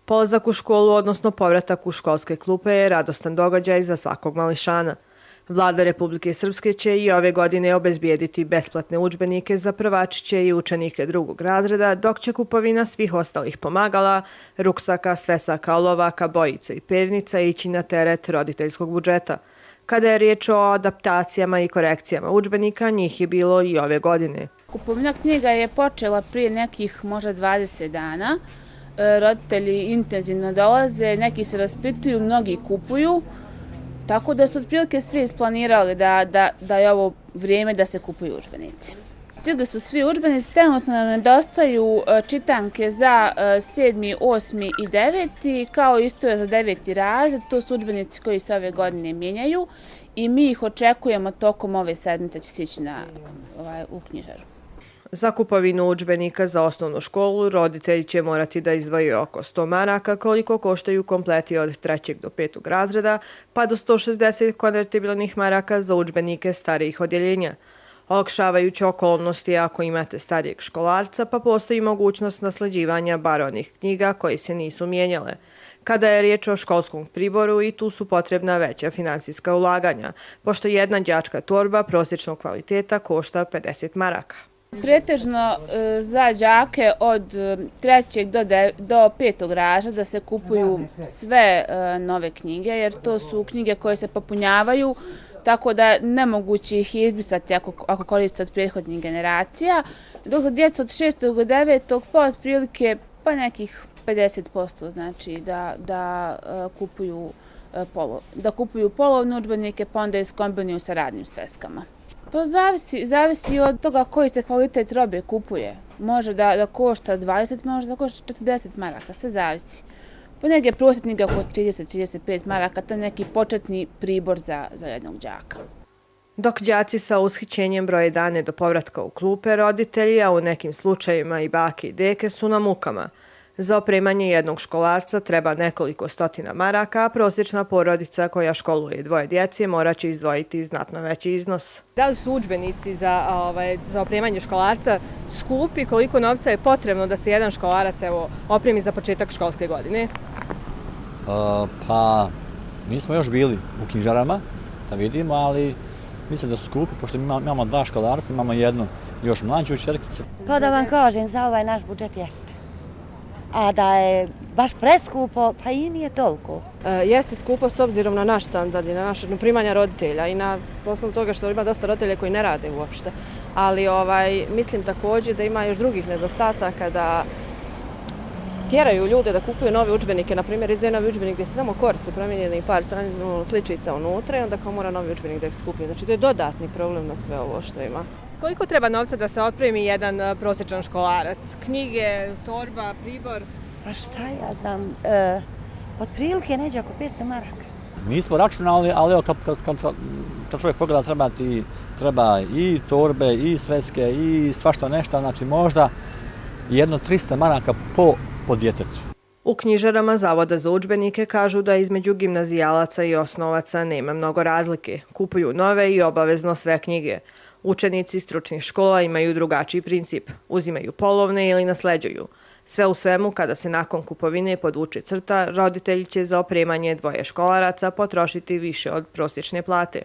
Polazak u školu, odnosno povratak u školske klupe je radostan događaj za svakog mališana. Vlada Republike Srpske će i ove godine obezbijediti besplatne udžbenike za prvačiće i učenike drugog razreda, dok će kupovina svih ostalih pomagala, ruksaka, svesaka, olovaka, bojica i pernica ići na teret roditeljskog budžeta. Kada je riječ o adaptacijama i korekcijama udžbenika, njih je bilo i ove godine. Kupovina knjiga je počela prije nekih možda 20 dana. Roditelji intenzivno dolaze, neki se raspituju, mnogi kupuju. Tako da su otprilike svi isplanirali da je ovo vrijeme da se kupuju udžbenici. Stigli su svi udžbenici, trenutno nam nedostaju čitanke za 7., 8. i 9. kao istorija za 9. razred. To su udžbenici koji se ove godine mijenjaju i mi ih očekujemo tokom ove sedmice će stići u knjižaru. Za kupovinu udžbenika za osnovnu školu roditelji će morati da izdvaju oko 100 maraka koliko koštaju kompleti od 3. do 5. razreda, pa do 160 konvertibilnih maraka za udžbenike starijih odjeljenja. Olakšavajuće okolnosti ako imate starijeg školarca, pa postoji mogućnost nasleđivanja bar onih knjiga koje se nisu mijenjale. Kada je riječ o školskom priboru, i tu su potrebna veća finansijska ulaganja, pošto jedna đačka torba prosječnog kvaliteta košta 50 maraka. Pretežno za đake od 3. do 5. razreda se kupuju sve nove knjige, jer to su knjige koje se popunjavaju, tako da nemoguće ih izbrisati ako koriste od prethodnih generacija. Dok za djecu od 6. do 9. pa otprilike pa nekih 50% znači da kupuju polovne udžbenike, pa onda iskombinuju sa radnim sveskama. Pa zavisi od toga koji se kvalitet robe kupuje. Može da košta 20, može da košta 40 maraka, sve zavisi. Ponegdje prosjek knjiga oko 30-35 maraka, to je neki početni pribor za jednog đaka. Dok đaci sa ushićenjem broje dane do povratka u klupe, roditelji, a u nekim slučajevima i bake i deke, su na mukama. Za opremanje jednog školarca treba nekoliko stotina maraka, a prosječna porodica koja školuje dvoje djece morat će izdvojiti znatno veći iznos. Da li su udžbenici za opremanje školarca skupi? Koliko novca je potrebno da se jedan školarac opremi za početak školske godine? Pa, nismo još bili u knjižarama da vidimo, ali mislim da su skupi, pošto imamo 2 školarca, imamo jednu još mlađu ćerkicu. Pa da vam kažem, za ovaj naš budžet jeste. A da je baš preskupo, pa i nije toliko. Jeste skupo s obzirom na naš standard i na naše primanja roditelja i na osnovu toga što ima dosta roditelja koji ne rade uopšte. Ali mislim također da ima još drugih nedostataka da tjeraju ljude da kupuju nove udžbenike, na primjer izdaju novi udžbenik gdje se samo korice promijenjene i par sličica unutra i onda kao mora novi udžbenik da ih skupi. Znači to je dodatni problem na sve ovo što ima. Koliko treba novca da se opremi jedan prosječan školarac? Knjige, torba, pribor? Pa šta ja znam, otprilike neđe oko 500 maraka. Nismo računali, ali evo kad čovjek pogleda treba i torbe, i sveske, i svašta nešto, znači možda jedno 300 maraka po djetetu. U knjižarama Zavoda za udžbenike kažu da između gimnazijalaca i osnovaca nema mnogo razlike. Kupuju nove i obavezno sve knjige. Učenici stručnih škola imaju drugačiji princip. Uzimaju polovne ili nasleđuju. Sve u svemu, kada se nakon kupovine podvuče crta, roditelji će za opremanje dvoje školaraca potrošiti više od prosječne plate.